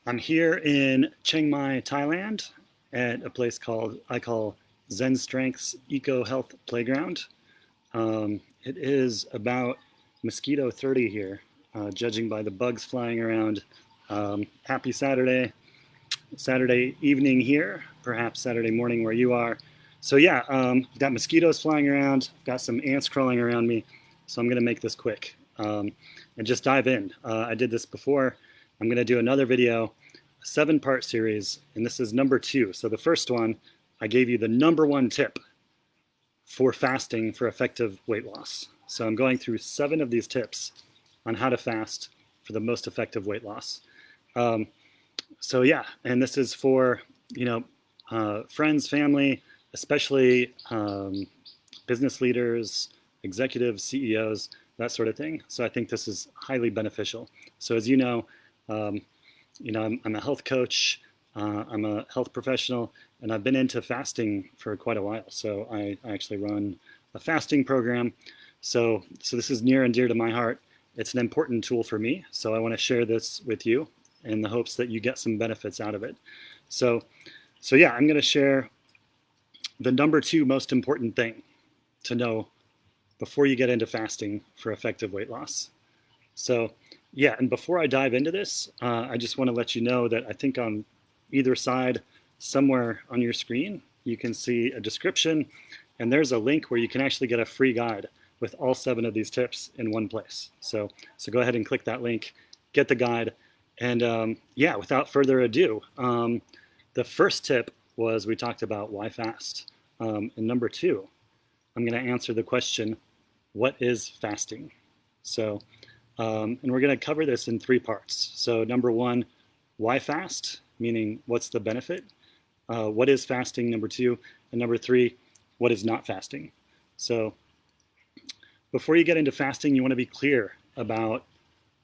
I'm here in Chiang Mai, Thailand, at a place I call Zen Strengths Eco Health Playground. It is about mosquito 30 here, judging by the bugs flying around. Happy Saturday evening here, perhaps Saturday morning where you are. So yeah, got mosquitoes flying around, got some ants crawling around me. So I'm gonna make this quick and just dive in. I did this before. I'm gonna do another video, a 7-part series, and this is number 2. So the first one, I gave you the number 1 tip for fasting for effective weight loss. So I'm going through 7 of these tips on how to fast for the most effective weight loss. Um, so yeah, and this is for friends, family, especially business leaders, executives, CEOs, that sort of thing. So I think this is highly beneficial. So as um, I'm a health coach, I'm a health professional, and I've been into fasting for quite a while. So I actually run a fasting program. So this is near and dear to my heart. It's an important tool for me. So I want to share this with you in the hopes that you get some benefits out of it. So, so yeah, I'm going to share the number 2 most important thing to know before you get into fasting for effective weight loss. So yeah, and before I dive into this, I just want to let you know that I think on either side, somewhere on your screen, you can see a description, and there's a link where you can actually get a free guide with all 7 of these tips in one place. So go ahead and click that link, get the guide, and yeah, without further ado, the first tip was we talked about why fast. And number 2, I'm going to answer the question, what is fasting? So, and we're going to cover this in 3 parts. So number 1, why fast? Meaning, what's the benefit? What is fasting? Number 2, and number 3, what is not fasting? So before you get into fasting, you want to be clear about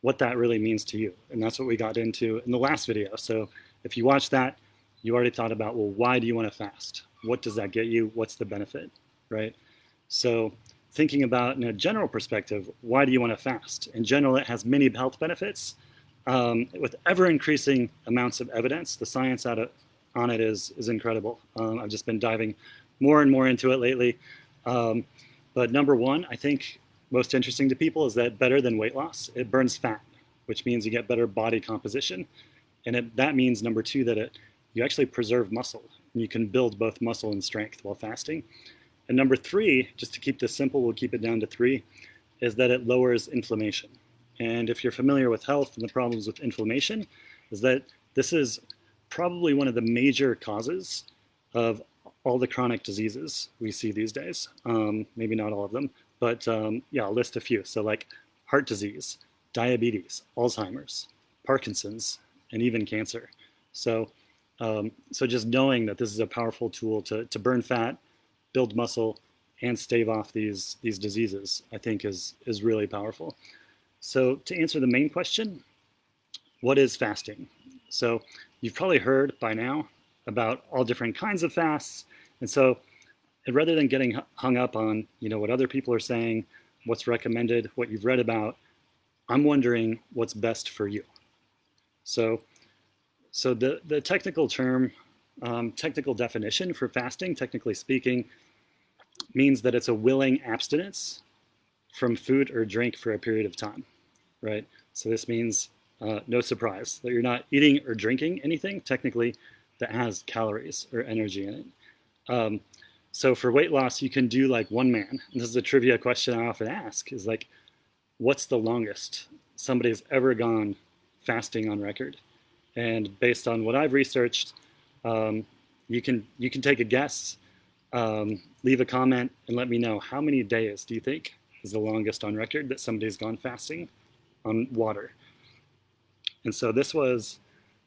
what that really means to you. And that's what we got into in the last video. So if you watch that, you already thought about, well, why do you want to fast? What does that get you? What's the benefit, right? So thinking about in a general perspective, why do you want to fast? In general, it has many health benefits. With ever increasing amounts of evidence, the science on it is incredible. I've just been diving more and more into it lately. But number 1, I think most interesting to people is that better than weight loss, it burns fat, which means you get better body composition. And that means number 2, that you actually preserve muscle. You can build both muscle and strength while fasting. And number 3, just to keep this simple, we'll keep it down to 3, is that it lowers inflammation. And if you're familiar with health and the problems with inflammation, is that this is probably one of the major causes of all the chronic diseases we see these days. Maybe not all of them, but yeah, I'll list a few. So like heart disease, diabetes, Alzheimer's, Parkinson's, and even cancer. So, so just knowing that this is a powerful tool to burn fat, build muscle, and stave off these diseases, I think is really powerful. So to answer the main question, what is fasting? So you've probably heard by now about all different kinds of fasts. And so rather than getting hung up on what other people are saying, what's recommended, what you've read about, I'm wondering what's best for you. So the technical term, technical definition for fasting, technically speaking, means that it's a willing abstinence from food or drink for a period of time, right? So this means, no surprise, that you're not eating or drinking anything technically that has calories or energy in it. So for weight loss, you can do like one man. And this is a trivia question I often ask, is like, what's the longest somebody's ever gone fasting on record? And based on what I've researched, you can take a guess, leave a comment, and let me know, how many days do you think is the longest on record that somebody's gone fasting on water? And so this was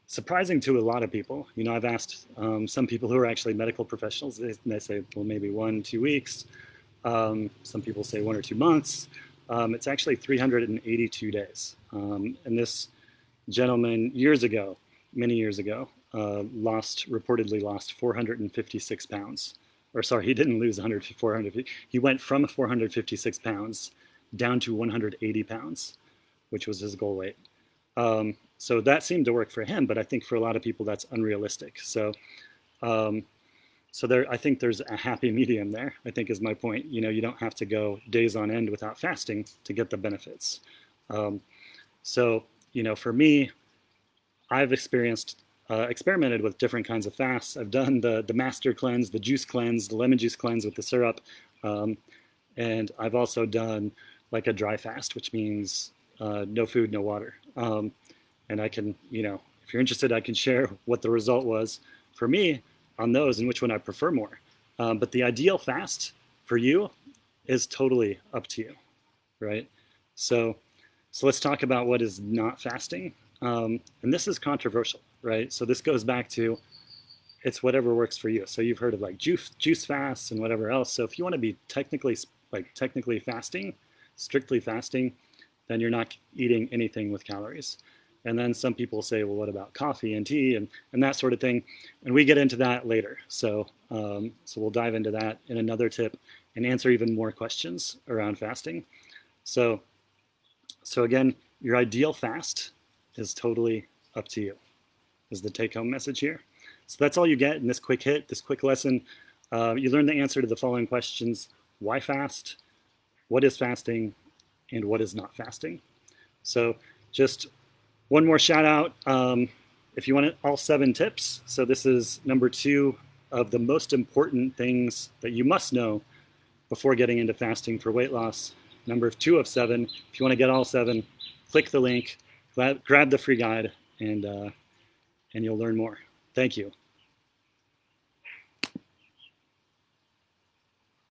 surprising to a lot of people. I've asked some people who are actually medical professionals. They say, well, maybe 1-2 weeks. Some people say 1 or 2 months. It's actually 382 days. And this gentleman many years ago, reportedly lost 456 pounds. Or sorry, he didn't lose 450. He went from 456 pounds down to 180 pounds, which was his goal weight. So that seemed to work for him, but I think for a lot of people that's unrealistic. So um, so there, I think there's a happy medium there, I think is my point. You know, you don't have to go days on end without fasting to get the benefits. Um, so, you know, for me, I've experimented with different kinds of fasts. I've done the master cleanse, the juice cleanse, the lemon juice cleanse with the syrup. Um, and I've also done like a dry fast, which means no food, no water. And I can, you know, if you're interested, I can share what the result was for me on those and which one I prefer more. But the ideal fast for you is totally up to you, right? So, so let's talk about what is not fasting. And this is controversial, right? So this goes back to it's whatever works for you. So you've heard of like juice fasts and whatever else. So if you want to be technically fasting, strictly fasting, then you're not eating anything with calories. And then some people say, well, what about coffee and tea and that sort of thing? And we get into that later. So, so we'll dive into that in another tip and answer even more questions around fasting. So, so again, your ideal fast is totally up to you, is the take-home message here. So that's all you get in this quick hit, this quick lesson. You learn the answer to the following questions: why fast, what is fasting, and what is not fasting. So just one more shout out. If you want all 7 tips, so this is number 2 of the most important things that you must know before getting into fasting for weight loss. Number 2 of 7. If you want to get all 7, click the link, grab the free guide, and you'll learn more. Thank you.